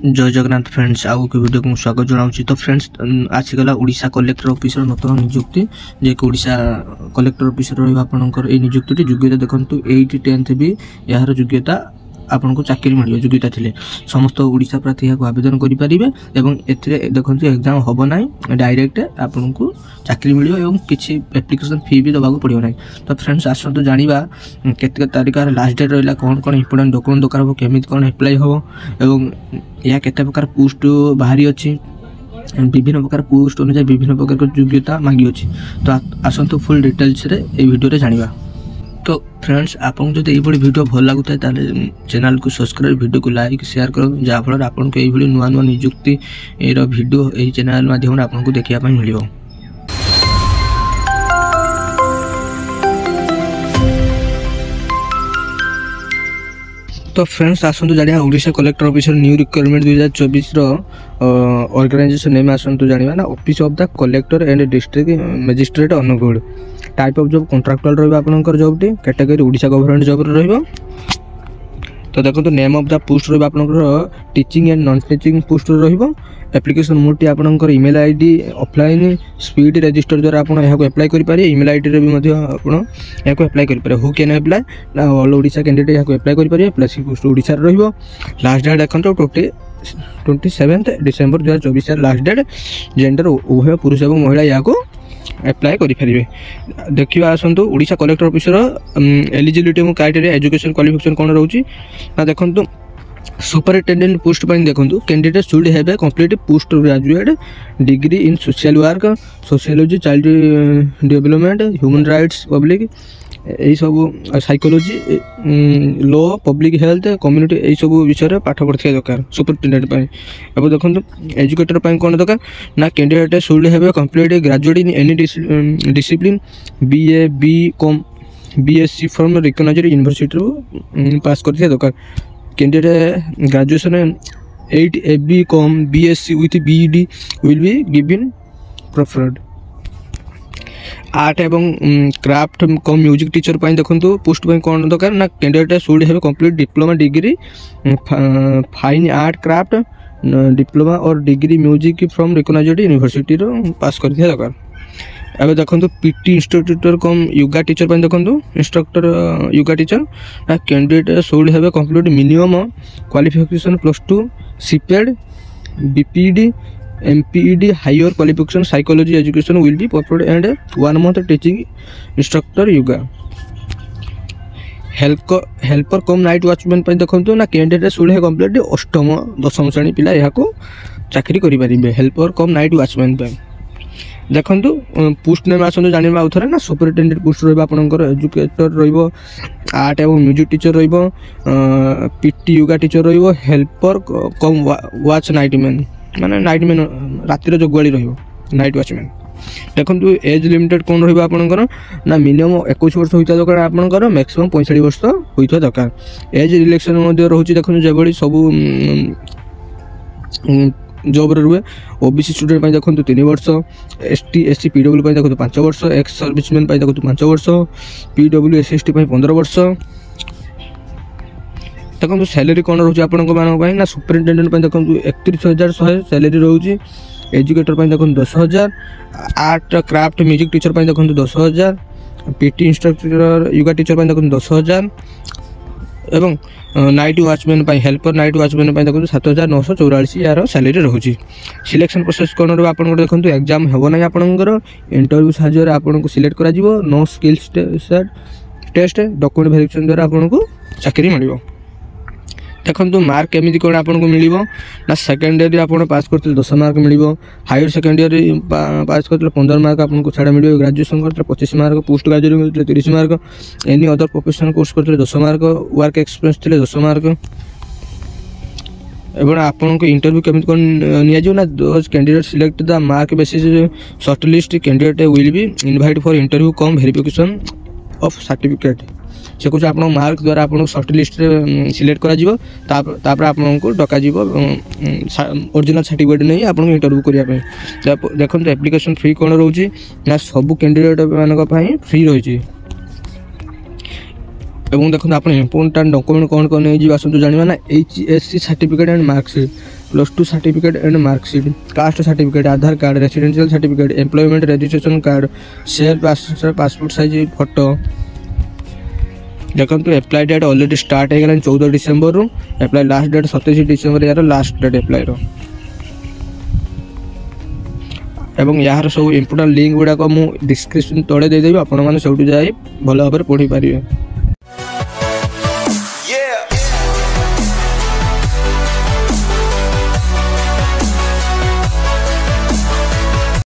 जय जगन्नाथ फ्रेंड्स आउ के वीडियो को स्वागत जनाऊँ। तो फ्रेंड्स आसीगला ओडिशा कलेक्टर ऑफिसर नूतन नियुक्ति जे कि ओडिशा कलेक्टर ऑफिसर रहा ये नियुक्ति योग्यता देखो 8 10th भी यार योग्यता आपन को चाकरी मिल योग्यता थिले समस्त ओडिशा प्रार्थी यहाँ आवेदन करें एवं देखो एग्जाम हम ना डायरेक्ट आपन को चाकरी मिल किसी एप्लिकेशन फी भी दबा पड़ो ना। तो फ्रेंड्स आसतु जाना केत तारीख लास्ट डेट रहा कौन कौन इंपोर्टेंट डॉक्यूमेंट दरकार हम केमी कौन एप्लाई हम एवं यह केते प्रकार पोस्ट बाहरी अच्छी विभिन्न प्रकार पोस्ट अनुसार विभिन्न प्रकार योग्यता मांगी अच्छी। तो आसतु फुल डिटेल्स रे ए वीडियो रे जानिबा। तो फ्रेंड्स आपको जो ये वीडियो भल लगुता है चैनल को सब्सक्राइब वीडियो को लाइक शेयर कर जहाँफल आपको ये नुआ नुआ नियुक्ति वीडियो यही चैनल माध्यम आपको देखा मिल। तो फ्रेंड्स आसतु जाना Odisha collector officer new requirement 2024 organisation name आसतु जाना ना office of the collector and district magistrate Angul. Type of job contractual रहा आपंकर जॉब टी कैटेगरी ओडिशा गवर्नमेंट जॉब रहा। तो देखो तो नेम ऑफ द पोस्ट रहा आपंकर teaching and non teaching post रहा। एप्लिकेशन मोड टी आपंकर email ID offline speed register द्वारा आप एप्लाई करेंगे। ईमेल आईडी रे भी आपको एप्लाई करेंगे। हु कैन एप्लाई ना ऑल ओडिशा कैंडिडेट यहाँ एप्लाई करेंगे। प्लस पोस्ट ओडिशा रहा। लास्ट डेट देखो 27 डिसेम्बर 2024 लास्ट डेट। जेंडर उभय पुरुष और महिला यहाँ एप्लाई करेंगे। देखिए आसतु Odisha collector officer eligibility criteria education qualification कौन रोचे ना देखो सुपरिटेंडेंट पोस्ट पर देखो candidate should have complete post graduate degree in social work sociology child development human rights public यही सब psychology law public health community यही सब विषय पाठ पढ़ा दरकार सुपरिटेंडेंट अब देखो एजुकेटर कौन दरकार ना candidate should have complete graduate in any discipline BA BCom BSc from recognised university pass कर दरकार। Candidate graduation 8 BCom BSc with BEd will be given preferred। Art एवं क्राफ्ट कम म्यूजिक टीचर देखो post कौन दरकार ना candidate should have complete diploma degree fine art craft diploma और degree music from recognised university pass कर दरकार। अब देखो PT instructor cum yoga teacher देखो इंस्ट्रक्टर योगा टीचर ना candidate should have complete minimum qualification +2 CPED BPED MPED higher qualification psychology education will be preferred and 1 month teaching instructor yoga. Helper cum night watchman देखो ना candidate should have complete 8म 10म श्रेणी पिला यहाँ चाकरी करेंगे। हेल्पर कम नाइट वॉचमैन देखो पोस्ट नेम आसतु जाना आउ थे ना सुपरिटेंडेंट पोस्ट रहा एजुकेटर आर्ट एवं music teacher PT yoga teacher helper cum watch night man माने नाइट मैन रातिर जगुआली नाइट वॉचमैन। देखो एज लिमिटेड कौन रहा आपंकर ना मिनिमम 21 वर्ष होता दरकार आपंकर मैक्सिमम 65 वर्ष होता दरकार। एज रिलेक्शन रोचे देखो जो सब जॉब रुए। OBC स्टूडेंट देखो 3 वर्ष ST SC PW देखो 5 वर्ष एक्स सर्विसमैन देखो 5 वर्ष PW SST 15 वर्ष। देखो सैलरी कौन रोचे आपण ना सुपरिटेंडेंट देखो 31,100 सैलरी रोचे। एजुकेटर देखो 10,000 आर्ट क्राफ्ट म्यूजिक टीचर देखो 10,000 PT इंस्ट्रक्टर योगा टीचर देखो 10,000 एवं night watchman helper night watchman देखो 7,944 यार सैलरी रोचे। सिलेक्शन प्रोसेस कौन रहा आप देखो एग्जाम हो ना आपंकर इंटरव्यू साहाय्य आपको सिलेक्ट कर नो स्किल्स टेस्ट डॉक्यूमेंट वेरिफिकेशन द्वारा आपको चाकरी मिल। देखो मार्क केमी कौन आपको मिल ना सेकेंड ईयर आप पास करते 10 मार्क मिल हायर सेकेंड ईयर पास करते 15 मार्क आपको छाड़ा मिल ग्रेजुएशन करते 25 मार्क पोस्ट ग्रेजुएट मिलते 30 mark any other professional course करते 10 मार्क वर्क एक्सपीरियंस थे 10 मार्क। एवं आपको इंटरव्यू केमी कौन निया those candidate select the mark basis short list candidate will be invite for interview come verification of certificate से कुछ आप मार्क द्वारा आप सर्ट लिस्ट सिलेक्ट कर आपको डक ओरिजिनल सर्टिफिकेट नहीं आप इंटरव्यू करने। देखो एप्लिकेशन फ्री कौन रोचे ना सब कैंडिडेट मान फ्री रही। देखो आप इंपोर्टाट डॉक्यूमेंट कौन कौन नहीं आसतु जाना ना HSC certificate and marksheet +2 certificate and marksheet, caste certificate, Aadhaar card, residential certificate, employment registration card, self passport size photo. देखो एप्लाई डेट ऑलरेडी स्टार्ट हो गला 14 डिसेम्बर रु, एप्लाई लास्ट डेट 27 डिसेम्बर यार लास्ट डेट एप्लाई रो। एवं यार सब important link गुड़ाक मुझे description तले देदेवी, आपण मैंने सब जाई भल भाव पढ़ी पारे।